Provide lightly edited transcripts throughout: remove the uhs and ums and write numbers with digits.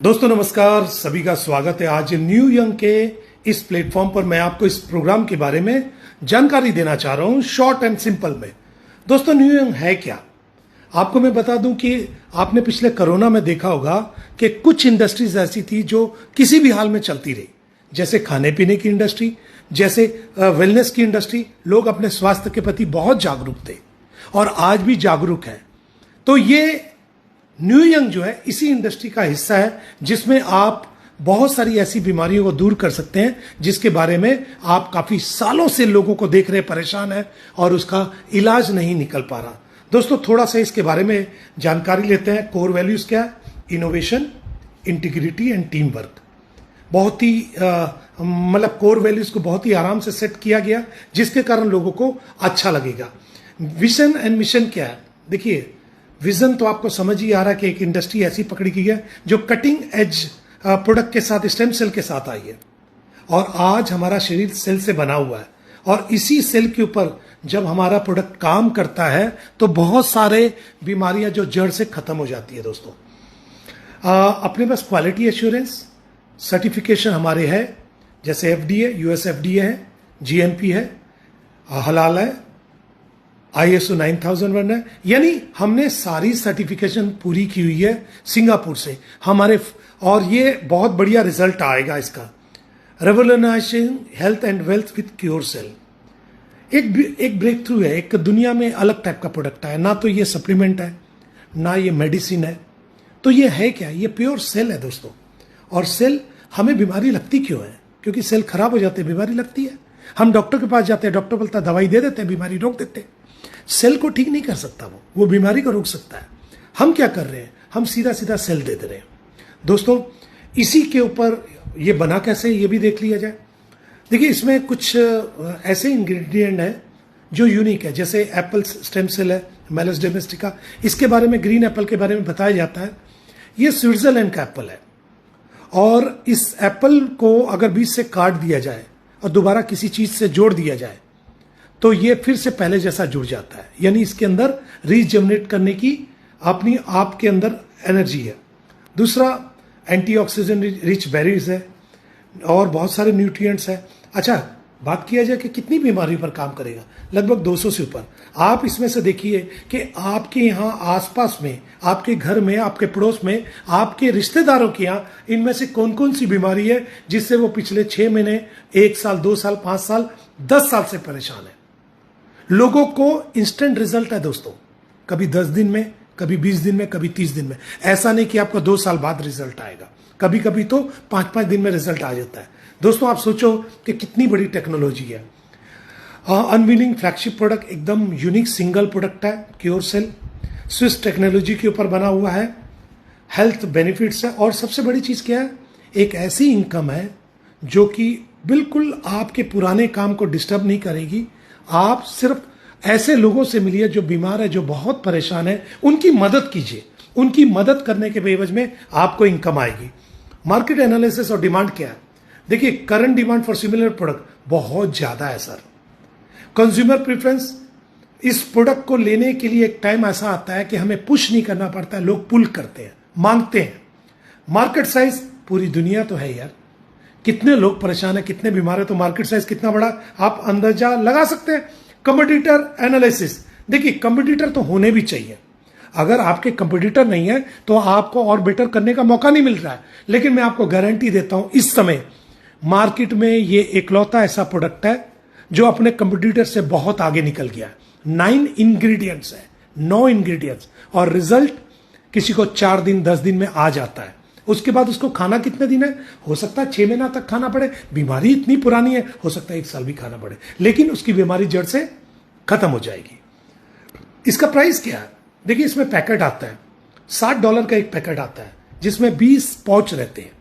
दोस्तों नमस्कार, सभी का स्वागत है। आज न्यू यंग के इस प्लेटफॉर्म पर मैं आपको इस प्रोग्राम के बारे में जानकारी देना चाह रहा हूं, शॉर्ट एंड सिंपल में। दोस्तों न्यू यंग है क्या, आपको मैं बता दूं कि आपने पिछले कोरोना में देखा होगा कि कुछ इंडस्ट्रीज ऐसी थी जो किसी भी हाल में चलती रही, जैसे खाने पीने की इंडस्ट्री, जैसे वेलनेस की इंडस्ट्री। लोग अपने स्वास्थ्य के प्रति बहुत जागरूक थे और आज भी जागरूक हैं। तो ये न्यू यंग जो है इसी इंडस्ट्री का हिस्सा है, जिसमें आप बहुत सारी ऐसी बीमारियों को दूर कर सकते हैं जिसके बारे में आप काफी सालों से लोगों को देख रहे परेशान है और उसका इलाज नहीं निकल पा रहा। दोस्तों थोड़ा सा इसके बारे में जानकारी लेते हैं। कोर वैल्यूज क्या है? Innovation, integrity and team work. बहुत ही मतलब कोर वैल्यूज को बहुत ही आराम से सेट किया गया, जिसके कारण लोगों को अच्छा लगेगा। विजन एंड मिशन क्या है? देखिए, विजन तो आपको समझ ही आ रहा है कि एक इंडस्ट्री ऐसी पकड़ी गई है जो कटिंग एज प्रोडक्ट के साथ, स्टेम सेल के साथ आई है और आज हमारा शरीर सेल से बना हुआ है और इसी सेल के ऊपर जब हमारा प्रोडक्ट काम करता है तो बहुत सारे बीमारियां जो जड़ से खत्म हो जाती है। दोस्तों अपने पास क्वालिटी एश्योरेंस सर्टिफिकेशन हमारे है, जैसे एफडीए, यूएस एफडीए है, जीएमपी है, हलाल है, ISO 9001 है। यानी हमने सारी सर्टिफिकेशन पूरी की हुई है सिंगापुर से हमारे, और ये बहुत बढ़िया रिजल्ट आएगा इसका। Revolutionising health and wealth with cure cell एक ब्रेक थ्रू है, एक दुनिया में अलग टाइप का प्रोडक्ट है। ना तो ये सप्लीमेंट है, ना ये मेडिसिन है, तो ये है क्या? ये प्योर सेल है दोस्तों। और सेल, हमें बीमारी लगती क्यों है? क्योंकि सेल खराब हो जाते हैं, बीमारी लगती है। हम डॉक्टर के पास जाते हैं, डॉक्टर बोलता है दवाई दे देते हैं, बीमारी रोक देते हैं। सेल को ठीक नहीं कर सकता, वो बीमारी को रोक सकता है। हम क्या कर रहे हैं? हम सीधा सीधा सेल दे दे रहे हैं। दोस्तों इसी के ऊपर ये बना कैसे, ये भी देख लिया जाए। देखिए, इसमें कुछ ऐसे इंग्रेडिएंट हैं जो यूनिक है, जैसे एप्पल स्टेम सेल है, मेलस डोमेस्टिका। इसके बारे में, ग्रीन एप्पल के बारे में बताया जाता है। ये स्विट्जरलैंड का एप्पल है और इस एप्पल को अगर बीच से काट दिया जाए और दोबारा किसी चीज से जोड़ दिया जाए तो ये फिर से पहले जैसा जुड़ जाता है। यानी इसके अंदर रीजनरेट करने की अपनी आपके अंदर एनर्जी है। दूसरा, एंटीऑक्सीडेंट रिच बेरीज है और बहुत सारे न्यूट्रिएंट्स है। अच्छा, बात किया जाए कि कितनी बीमारियों पर काम करेगा, लगभग 200 से ऊपर। आप इसमें से देखिए कि आपके यहाँ आसपास में, आपके घर में, आपके पड़ोस में, आपके रिश्तेदारों के यहाँ इनमें से कौन कौन सी बीमारी है जिससे वो पिछले 6 महीने, 1 साल, 2 साल, 5 साल, 10 साल से परेशान है। लोगों को इंस्टेंट रिजल्ट है दोस्तों, कभी 10 दिन में, कभी 20 दिन में, कभी 30 दिन में। ऐसा नहीं कि आपको 2 साल बाद रिजल्ट आएगा, कभी कभी तो 5-5 दिन में रिजल्ट आ जाता है। दोस्तों आप सोचो कि कितनी बड़ी टेक्नोलॉजी है। अनवीलिंग फ्लैगशिप प्रोडक्ट, एकदम यूनिक सिंगल प्रोडक्ट है, क्योर सेल, स्विस टेक्नोलॉजी के ऊपर बना हुआ है, हेल्थ बेनिफिट्स है और सबसे बड़ी चीज क्या है? एक ऐसी इनकम है जो कि बिल्कुल आपके पुराने काम को डिस्टर्ब नहीं करेगी। आप सिर्फ ऐसे लोगों से मिलिए जो बीमार है, जो बहुत परेशान है, उनकी मदद कीजिए। उनकी मदद करने के एवज में आपको इनकम आएगी। मार्केट एनालिसिस और डिमांड क्या है? देखिए, current demand for similar product बहुत ज्यादा है सर। कंज्यूमर प्रेफरेंस, इस प्रोडक्ट को लेने के लिए एक टाइम ऐसा आता है कि हमें पुश नहीं करना पड़ता है, लोग पुल करते हैं, मांगते हैं। मार्केट साइज, पूरी दुनिया तो है यार, कितने लोग परेशान है, कितने बीमार है, तो मार्केट साइज कितना बड़ा आप अंदाजा लगा सकते हैं। कंपटीटर एनालिसिस, देखिए कंपटीटर तो होने भी चाहिए। अगर आपके कंपटीटर नहीं है तो आपको और बेटर करने का मौका नहीं मिल रहा है। लेकिन मैं आपको गारंटी देता हूं, इस समय मार्केट में ये एकलौता ऐसा प्रोडक्ट है जो अपने कंपटीटर से बहुत आगे निकल गया है। 9 इंग्रेडिएंट्स है, 9 इंग्रेडिएंट्स, और रिजल्ट किसी को 4 दिन 10 दिन में आ जाता है। उसके बाद उसको खाना कितने दिन है? हो सकता है 6 महीना तक खाना पड़े, बीमारी इतनी पुरानी है, हो सकता है 1 साल भी खाना पड़े, लेकिन उसकी बीमारी जड़ से खत्म हो जाएगी। इसका प्राइस क्या है? देखिए, इसमें पैकेट आता है, $60 का एक पैकेट आता है जिसमें 20 पाउच रहते हैं।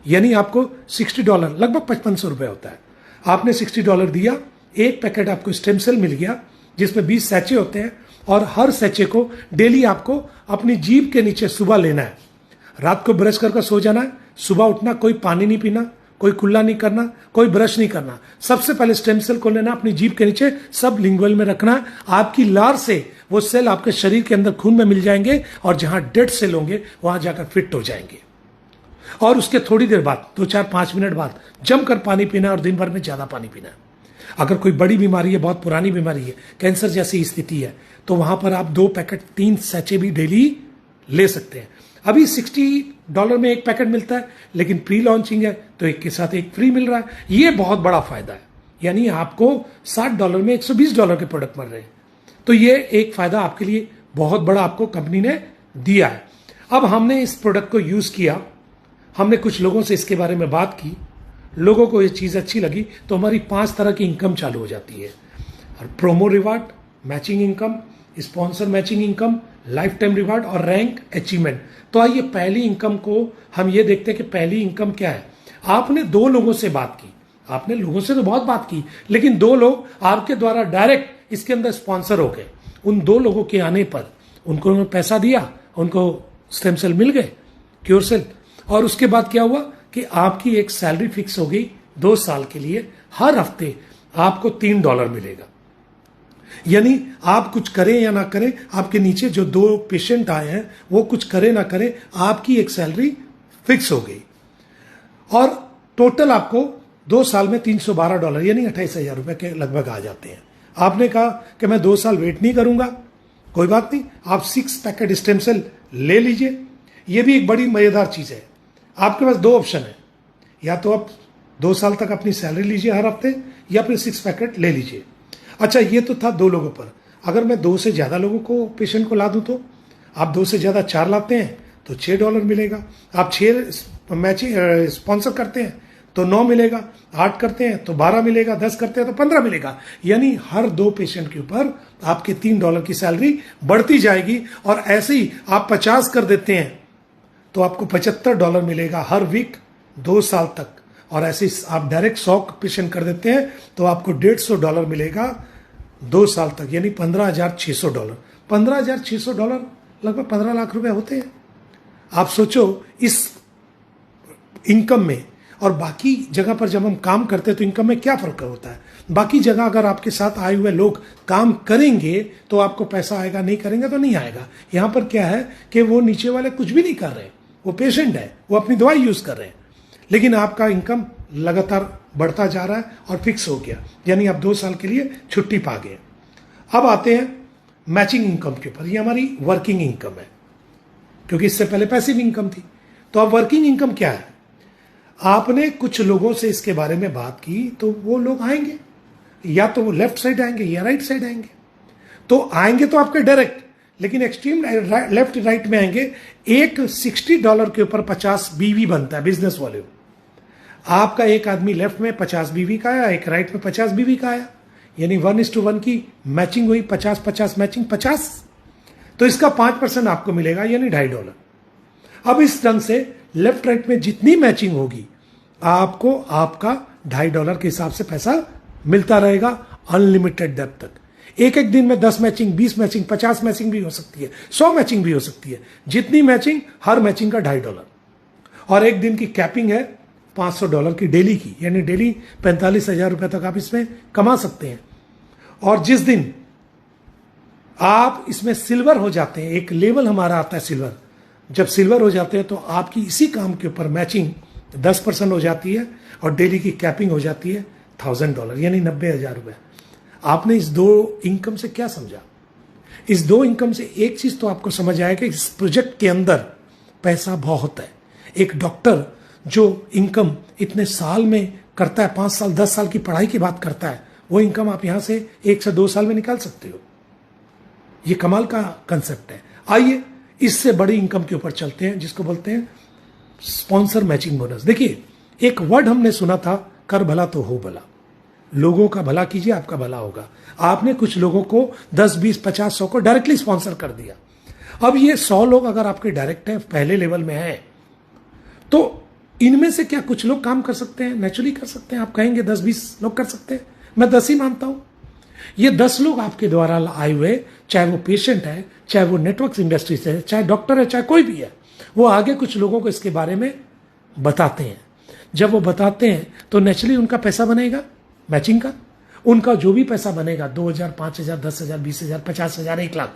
यानी आपको $60, लगभग ₹5500 होता है। आपने $60 दिया, एक पैकेट आपको स्टेम सेल मिल गया जिसमें 20 सैचे होते हैं और हर सैचे को डेली आपको अपनी जीभ के नीचे सुबह लेना है। रात को ब्रश कर सो जाना है, सुबह उठना, कोई पानी नहीं पीना, कोई कुल्ला नहीं करना, कोई ब्रश नहीं करना। सबसे पहले स्टेम सेल को लेना, अपनी जीभ के नीचे सब लिंगुअल में रखना है। आपकी लार से वो सेल आपके शरीर के अंदर खून में मिल जाएंगे और जहां डेड सेल होंगे वहां जाकर फिट हो जाएंगे। और उसके थोड़ी देर बाद 2-4-5 मिनट बाद जमकर पानी पीना और दिन भर में ज्यादा पानी पीना। अगर कोई बड़ी बीमारी है, बहुत पुरानी बीमारी है, कैंसर जैसी स्थिति है, तो वहां पर आप 2 पैकेट 3 सैचे भी डेली ले सकते हैं। अभी $60 में 1 पैकेट मिलता है, लेकिन प्री लॉन्चिंग है तो एक के साथ एक फ्री मिल रहा है। ये बहुत बड़ा फायदा है, यानी आपको $60 में $120 के प्रोडक्ट मिल रहे हैं। तो ये एक फायदा आपके लिए बहुत बड़ा आपको कंपनी ने दिया है। अब हमने इस प्रोडक्ट को यूज किया, हमने कुछ लोगों से इसके बारे में बात की, लोगों को ये चीज अच्छी लगी, तो हमारी 5 तरह की इनकम चालू हो जाती है। और promo reward, matching income, sponsor matching income, life time reward और रैंक अचीवमेंट। तो आइए पहली इनकम को हम ये देखते हैं कि पहली इनकम क्या है। आपने 2 लोगों से बात की, आपने लोगों से तो बहुत बात की, लेकिन 2 लोग आपके द्वारा डायरेक्ट इसके अंदर स्पॉन्सर हो गए। उन 2 लोगों के आने पर उनको पैसा दिया, उनको स्टेम सेल मिल गए, क्योर सेल, और उसके बाद क्या हुआ कि आपकी एक सैलरी फिक्स हो गई 2 साल के लिए। हर हफ्ते आपको $3 मिलेगा, यानी आप कुछ करें या ना करें, आपके नीचे जो 2 पेशेंट आए हैं वो कुछ करें ना करें, आपकी एक सैलरी फिक्स हो गई। और टोटल आपको 2 साल में $312 यानी $28,000 के लगभग आ जाते हैं। आपने कहा कि मैं 2 साल वेट नहीं करूंगा, कोई बात नहीं, आप 6 पैकेट स्टेम सेल ले लीजिए। यह भी एक बड़ी मजेदार चीज है। आपके पास 2 ऑप्शन है, या तो आप 2 साल तक अपनी सैलरी लीजिए हर हफ्ते, या फिर 6 पैकेट ले लीजिए। अच्छा, ये तो था 2 लोगों पर। अगर मैं 2 से ज्यादा लोगों को, पेशेंट को ला दूं, तो आप 2 से ज्यादा 4 लाते हैं तो $6 मिलेगा। आप 6 मैचिंग स्पॉन्सर करते हैं तो 9 मिलेगा, 8 करते हैं तो 12 मिलेगा, 10 करते हैं तो 15 मिलेगा। यानी हर 2 पेशेंट के ऊपर आपके $3 की सैलरी बढ़ती जाएगी। और ऐसे ही आप 50 कर देते हैं तो आपको $75 मिलेगा हर वीक 2 साल तक। और ऐसे ही आप डायरेक्ट 100 पेशेंट कर देते हैं तो आपको $150 मिलेगा 2 साल तक, यानी $15,600। $15,600 लगभग 15 लाख रुपए होते हैं। आप सोचो इस इनकम में और बाकी जगह पर जब हम काम करते हैं तो इनकम में क्या फर्क होता है। बाकी जगह अगर आपके साथ आए हुए लोग काम करेंगे तो आपको पैसा आएगा, नहीं करेंगे तो नहीं आएगा। यहां पर क्या है कि वो नीचे वाले कुछ भी नहीं कर रहे, वो पेशेंट है, वो अपनी दवाई यूज कर रहे हैं, लेकिन आपका इनकम लगातार बढ़ता जा रहा है और फिक्स हो गया, यानी आप 2 साल के लिए छुट्टी पा गए। अब आते हैं मैचिंग इनकम के ऊपर। ये हमारी वर्किंग इनकम है, क्योंकि इससे पहले पैसिव इनकम थी। तो अब वर्किंग इनकम क्या है? आपने कुछ लोगों से इसके बारे में बात की, तो वो लोग आएंगे, या तो वो लेफ्ट साइड आएंगे या राइट साइड आएंगे। तो आएंगे तो आपके डायरेक्ट, लेकिन एक्सट्रीम लेफ्ट राइट में आएंगे। एक $60 के ऊपर 50 बीवी बनता है बिजनेस वाले। आपका एक आदमी लेफ्ट में 50 बीवी का आया, एक राइट में 50 बीवी का आया, यानी 1:1 की मैचिंग हुई, 50-50 मैचिंग 50। तो इसका 5% आपको मिलेगा, यानी $2.5। अब इस ढंग से लेफ्ट राइट में जितनी मैचिंग होगी आपको आपका $2.5 के हिसाब से पैसा मिलता रहेगा अनलिमिटेड डेप्थ तक। एक एक दिन में 10 मैचिंग, 20 मैचिंग, 50 मैचिंग भी हो सकती है, 100 मैचिंग भी हो सकती है। जितनी मैचिंग, हर मैचिंग का $2.5। और एक दिन की कैपिंग है $500 की डेली की, यानी डेली $45,000 तक आप इसमें कमा सकते हैं। और जिस दिन आप इसमें सिल्वर हो जाते हैं, एक लेवल हमारा आता है सिल्वर, जब सिल्वर हो जाते हैं तो आपकी इसी काम के ऊपर मैचिंग 10% हो जाती है और डेली की कैपिंग हो जाती है $1,000, यानी $90,000। आपने इस 2 इनकम से क्या समझा? इस 2 इनकम से एक चीज तो आपको समझ आएगा कि इस प्रोजेक्ट के अंदर पैसा बहुत है। एक डॉक्टर जो इनकम इतने साल में करता है, 5 साल 10 साल की पढ़ाई की बात करता है, वो इनकम आप यहां से 1 से 2 साल में निकाल सकते हो। ये कमाल का कंसेप्ट है। आइए इससे बड़ी इनकम के ऊपर चलते हैं, जिसको बोलते हैं स्पॉन्सर मैचिंग बोनस। देखिए, एक वर्ड हमने सुना था, कर भला तो हो भला। लोगों का भला कीजिए, आपका भला होगा। आपने कुछ लोगों को 10, 20, 50, 100 को डायरेक्टली स्पॉन्सर कर दिया। अब ये 100 लोग अगर आपके डायरेक्ट हैं, पहले लेवल में हैं, तो इनमें से क्या कुछ लोग काम कर सकते हैं? नेचुरली कर सकते हैं। आप कहेंगे 10-20 लोग कर सकते हैं, मैं 10 ही मानता हूं। ये 10 लोग आपके द्वारा आए हुए, चाहे वो पेशेंट है, चाहे वो नेटवर्क इंडस्ट्री से है, चाहे डॉक्टर है, चाहे कोई भी है, वो आगे कुछ लोगों को इसके बारे में बताते हैं। जब वो बताते हैं तो नेचुरली उनका पैसा बनेगा मैचिंग का। उनका जो भी पैसा बनेगा, 2,000, 5,000, 10,000, 20,000, 50,000, 1 लाख,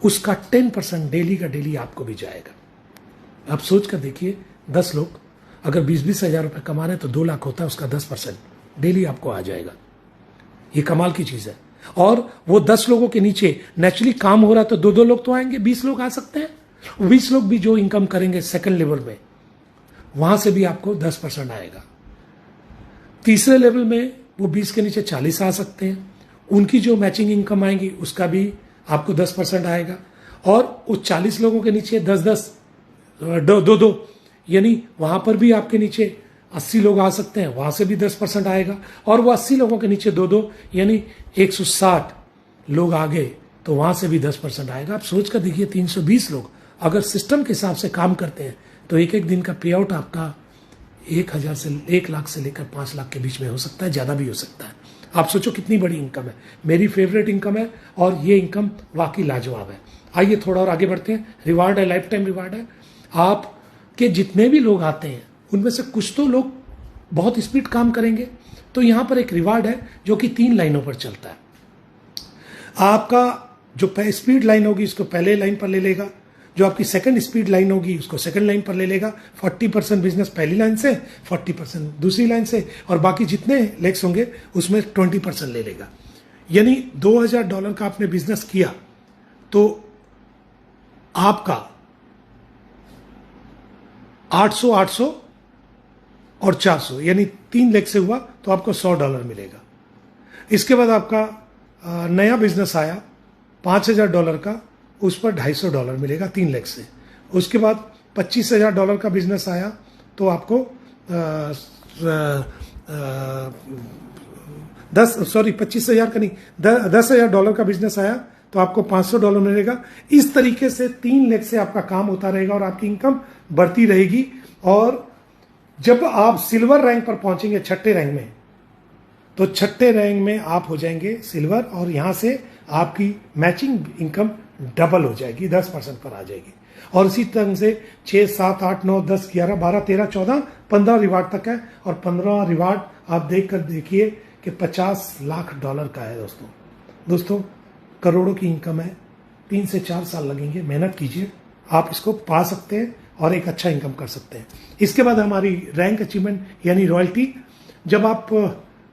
उसका 10% डेली का डेली आपको भी जाएगा। आप सोच कर देखिए 10 लोग अगर 20-20 हजार रुपये कमा रहे हैं तो 2 लाख होता है, उसका 10% डेली आपको आ जाएगा। ये कमाल की चीज है। और वो 10 लोगों के नीचे नेचुरली काम हो रहा है तो 2-2 लोग तो आएंगे, 20 लोग आ सकते हैं। 20 लोग भी जो इनकम करेंगे सेकंड लेवल में, वहां से भी आपको 10% आएगा। तीसरे लेवल में वो 20 के नीचे 40 आ सकते हैं, उनकी जो मैचिंग इनकम आएंगी उसका भी आपको 10% आएगा। और उस 40 लोगों के नीचे 10-10 2-2 यानी वहां पर भी आपके नीचे 80 लोग आ सकते हैं, वहां से भी 10% आएगा। और वो 80 लोगों के नीचे 2-2 यानी 160 लोग आ गए तो वहां से भी 10% आएगा। आप सोच कर देखिए 320 लोग अगर सिस्टम के हिसाब से काम करते हैं तो एक एक दिन का पे आउट आपका 1 लाख से लेकर 5 लाख के बीच में हो सकता है, ज्यादा भी हो सकता है। आप सोचो कितनी बड़ी इनकम है। मेरी फेवरेट इनकम है और ये इनकम वाकई लाजवाब है। आइए थोड़ा और आगे बढ़ते हैं। रिवार्ड है, लाइफ टाइम रिवार्ड है। आपके जितने भी लोग आते हैं उनमें से कुछ तो लोग बहुत स्पीड काम करेंगे, तो यहां पर एक रिवार्ड है जो कि 3 लाइनों पर चलता है। आपका जो स्पीड लाइन होगी उसको पहले लाइन पर ले लेगा, जो आपकी सेकंड स्पीड लाइन होगी उसको सेकंड लाइन पर ले लेगा। 40% बिजनेस पहली लाइन से, 40% दूसरी लाइन से, और बाकी जितने लेग्स होंगे उसमें 20% ले लेगा। यानी $2000 का आपने बिजनेस किया तो आपका 800, 800 और 400 यानी 3 लेग से हुआ तो आपको $100 मिलेगा। इसके बाद आपका नया बिजनेस आया $5000 का, उस पर $250 मिलेगा 3 लेग से। उसके बाद $25000 का बिजनेस आया तो आपको 25,000 का नहीं, $10,000 का बिजनेस आया तो आपको $500 मिलेगा। इस तरीके से 3 लेग से आपका काम होता रहेगा और आपकी इनकम बढ़ती रहेगी। और जब आप सिल्वर रैंक पर पहुंचेंगे, छठे रैंक में, तो छठे रैंक में आप हो जाएंगे सिल्वर और यहां से आपकी मैचिंग इनकम डबल हो जाएगी, 10% पर आ जाएगी। और इसी तरह से 6, 7, 8, 9, 10, 11, 12, 13, 14, 15 रिवार्ड तक है। और 15 रिवार्ड आप देख कर देखिए कि $50 लाख का है। दोस्तों करोड़ों की इनकम है। 3 से 4 साल लगेंगे, मेहनत कीजिए, आप इसको पा सकते हैं और एक अच्छा इनकम कर सकते हैं। इसके बाद हमारी रैंक अचीवमेंट यानी रॉयल्टी। जब आप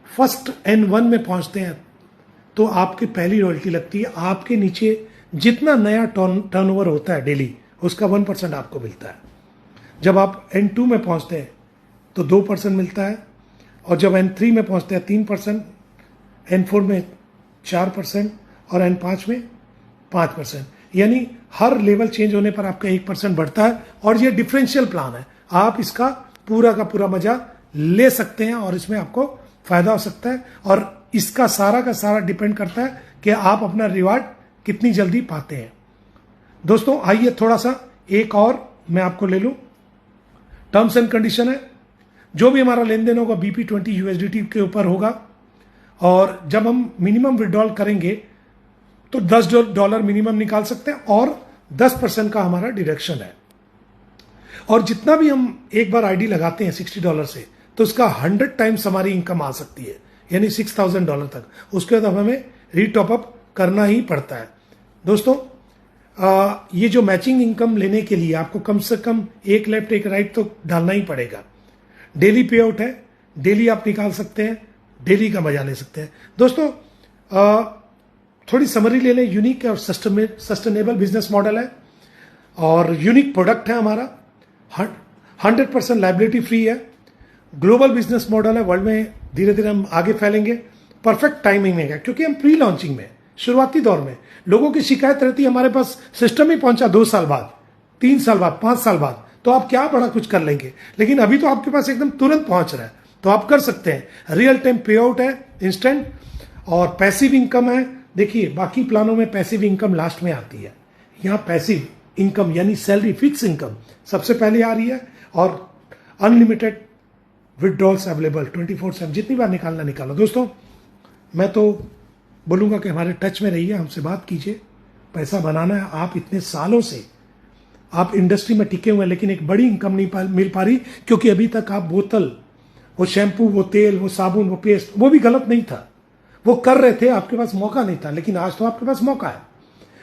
फर्स्ट N1 में पहुंचते हैं तो आपकी पहली रॉयल्टी लगती है। आपके नीचे जितना नया टर्नओवर होता है डेली उसका 1% आपको मिलता है। जब आप N2 में पहुंचते हैं तो 2% मिलता है, और जब N3 में पहुंचते हैं 3%, N4 में 4% और N5 में 5%। यानी हर लेवल चेंज होने पर आपका 1% बढ़ता है। और ये डिफरेंशियल प्लान है, आप इसका पूरा का पूरा मजा ले सकते हैं और इसमें आपको फायदा हो सकता है। और इसका सारा का सारा डिपेंड करता है कि आप अपना रिवार्ड कितनी जल्दी पाते हैं। दोस्तों आइए थोड़ा सा एक और मैं आपको ले लूं। टर्म्स एंड कंडीशन है, जो भी हमारा लेन देन होगा BP20 USDT के ऊपर होगा। और जब हम मिनिमम विड्रॉल करेंगे तो $10 मिनिमम निकाल सकते हैं और 10% का हमारा डिडक्शन है। और जितना भी हम एक बार आईडी लगाते हैं $60 से, तो उसका 100 टाइम्स हमारी इनकम आ सकती है, यानी $6000 तक। उसके बाद हमें रीटॉपअप करना ही पड़ता है। दोस्तों ये जो मैचिंग इनकम लेने के लिए आपको कम से कम एक लेफ्ट एक राइट तो डालना ही पड़ेगा। डेली पे आउट है, डेली आप निकाल सकते हैं, डेली का मजा ले सकते हैं। दोस्तों थोड़ी समरी ले लें। यूनिक और सस्टेनेबल बिजनेस मॉडल है और यूनिक प्रोडक्ट है हमारा। 100% लाइबिलिटी फ्री है। ग्लोबल बिजनेस मॉडल है, वर्ल्ड में धीरे धीरे हम आगे फैलेंगे। परफेक्ट टाइमिंग में है क्योंकि हम प्री लॉन्चिंग में, शुरुआती दौर में लोगों की शिकायत रहती है हमारे पास सिस्टम ही पहुंचा 2 साल बाद, 3 साल बाद, 5 साल बाद, तो आप क्या बड़ा कुछ कर लेंगे। लेकिन अभी तो आपके पास एकदम तुरंत पहुंच रहा है तो आप कर सकते हैं। रियल टाइम पे आउट है, इंस्टेंट, और पैसिव इनकम है। देखिए बाकी प्लानों में पैसिव इनकम लास्ट में आती है, यहां पैसिव इनकम यानी सैलरी फिक्स इनकम सबसे पहले आ रही है। और अनलिमिटेड विड्रॉल्स अवेलेबल 24/7, जितनी बार निकालना निकालो। दोस्तों मैं तो बोलूंगा कि हमारे टच में रहिए, हमसे बात कीजिए, पैसा बनाना है। आप इतने सालों से आप इंडस्ट्री में टिके हुए हैं लेकिन एक बड़ी इनकम नहीं मिल पा रही क्योंकि अभी तक आप बोतल, वो शैम्पू, वो तेल, वो साबुन, वो पेस्ट, वो भी गलत नहीं था, वो कर रहे थे, आपके पास मौका नहीं था। लेकिन आज तो आपके पास मौका है।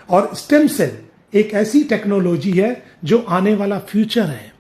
और स्टेम सेल एक ऐसी टेक्नोलॉजी है जो आने वाला फ्यूचर है।